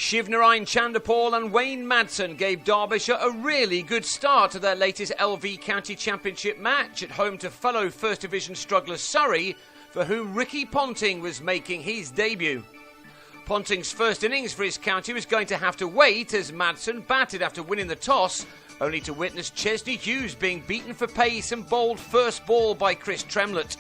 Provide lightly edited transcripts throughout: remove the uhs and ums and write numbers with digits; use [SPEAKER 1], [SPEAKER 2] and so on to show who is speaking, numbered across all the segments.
[SPEAKER 1] Shivnarine Chanderpaul and Wayne Madsen gave Derbyshire a really good start to their latest LV County Championship match at home to fellow First Division strugglers Surrey, for whom Ricky Ponting was making his debut. Ponting's first innings for his county was going to have to wait as Madsen batted after winning the toss, only to witness Chesney Hughes being beaten for pace and bowled first ball by Chris Tremlett.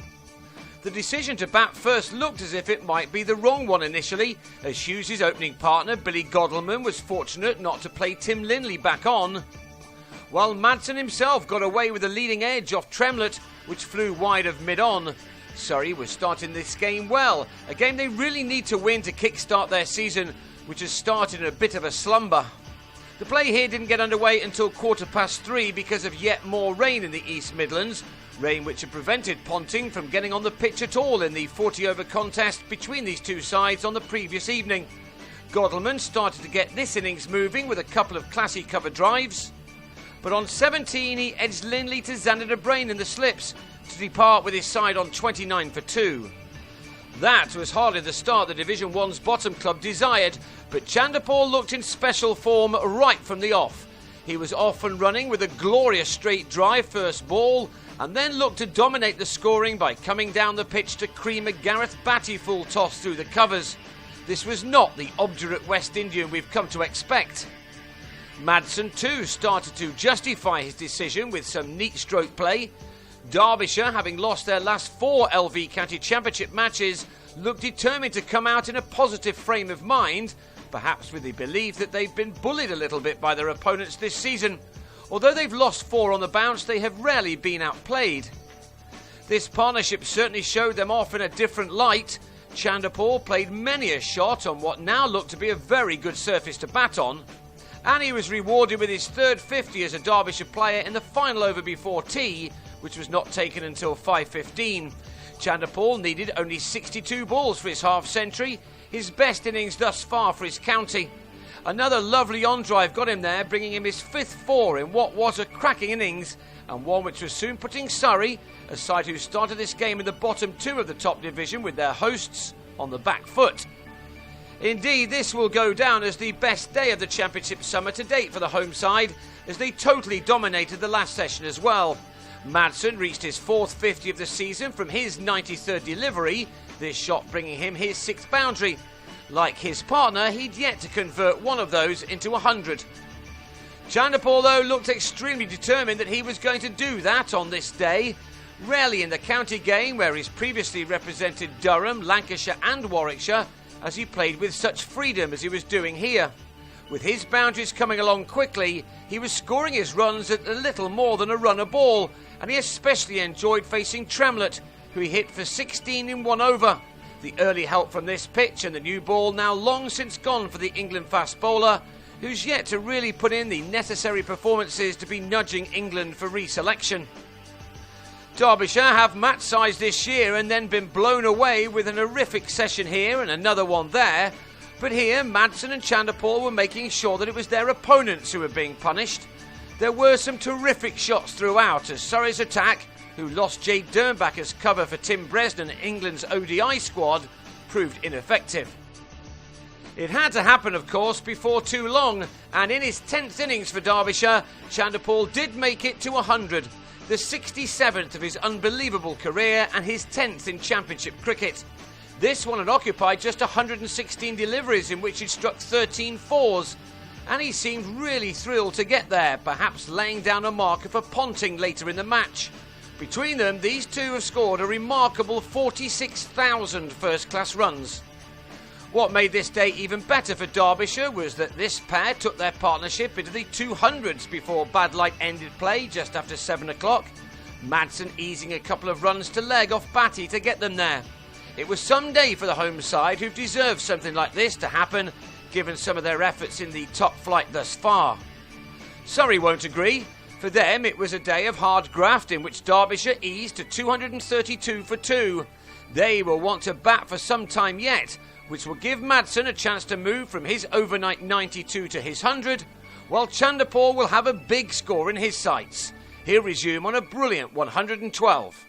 [SPEAKER 1] The decision to bat first looked as if it might be the wrong one initially, as Hughes' opening partner Billy Godleman was fortunate not to play Tim Linley back on, while Madsen himself got away with a leading edge off Tremlett, which flew wide of mid-on. Surrey was starting this game well, a game they really need to win to kick-start their season, which has started in a bit of a slumber. The play here didn't get underway until 3:15 because of yet more rain in the East Midlands, rain which had prevented Ponting from getting on the pitch at all in the 40-over contest between these two sides on the previous evening. Godleman started to get this innings moving with a couple of classy cover drives, but on 17 he edged Linley to Xander Brain in the slips to depart with his side on 29 for 2. That was hardly the start the Division 1's bottom club desired, but Chanderpaul looked in special form right from the off. He was off and running with a glorious straight drive first ball, and then looked to dominate the scoring by coming down the pitch to cream a Gareth Batty full toss through the covers. This was not the obdurate West Indian we've come to expect. Madsen too started to justify his decision with some neat stroke play. Derbyshire, having lost their last 4 LV County Championship matches, looked determined to come out in a positive frame of mind, perhaps with the belief that they've been bullied a little bit by their opponents this season. Although they've lost 4 on the bounce, they have rarely been outplayed. This partnership certainly showed them off in a different light. Chanderpaul played many a shot on what now looked to be a very good surface to bat on, and he was rewarded with his third 50 as a Derbyshire player in the final over before tea, which was not taken until 5:15. Chanderpaul needed only 62 balls for his half-century, his best innings thus far for his county. Another lovely on-drive got him there, bringing him his 5th 4 in what was a cracking innings, and one which was soon putting Surrey, a side who started this game in the bottom 2 of the top division with their hosts, on the back foot. Indeed, this will go down as the best day of the Championship summer to date for the home side, as they totally dominated the last session as well. Madsen reached his 4th 50 of the season from his 93rd delivery, this shot bringing him his 6th boundary. Like his partner, he'd yet to convert one of those into 100. Chanderpaul, though, looked extremely determined that he was going to do that on this day. Rarely in the county game, where he's previously represented Durham, Lancashire and Warwickshire, has he played with such freedom as he was doing here. With his boundaries coming along quickly, he was scoring his runs at a little more than a run a ball, and he especially enjoyed facing Tremlett, who he hit for 16 in 1 over. The early help from this pitch and the new ball now long since gone for the England fast bowler, who's yet to really put in the necessary performances to be nudging England for reselection. Derbyshire have match-sized this year and then been blown away with an horrific session here and another one there, but here Madsen and Chanderpaul were making sure that it was their opponents who were being punished. There were some terrific shots throughout as Surrey's attack, who lost Jade Dernbach as cover for Tim Bresnan, England's ODI squad, proved ineffective. It had to happen, of course, before too long, and in his 10th innings for Derbyshire, Chanderpaul did make it to 100, the 67th of his unbelievable career and his 10th in Championship cricket. This one had occupied just 116 deliveries in which he'd struck 13 fours, and he seemed really thrilled to get there, perhaps laying down a marker for Ponting later in the match. Between them, these two have scored a remarkable 46,000 first-class runs. What made this day even better for Derbyshire was that this pair took their partnership into the 200s before bad light ended play just after 7 o'clock, Madsen easing a couple of runs to leg off Batty to get them there. It was some day for the home side, who've deserved something like this to happen, given some of their efforts in the top flight thus far. Surrey won't agree. For them, it was a day of hard graft in which Derbyshire eased to 232 for 2. They will want to bat for some time yet, which will give Madsen a chance to move from his overnight 92 to his 100, while Chanderpaul will have a big score in his sights. He'll resume on a brilliant 112.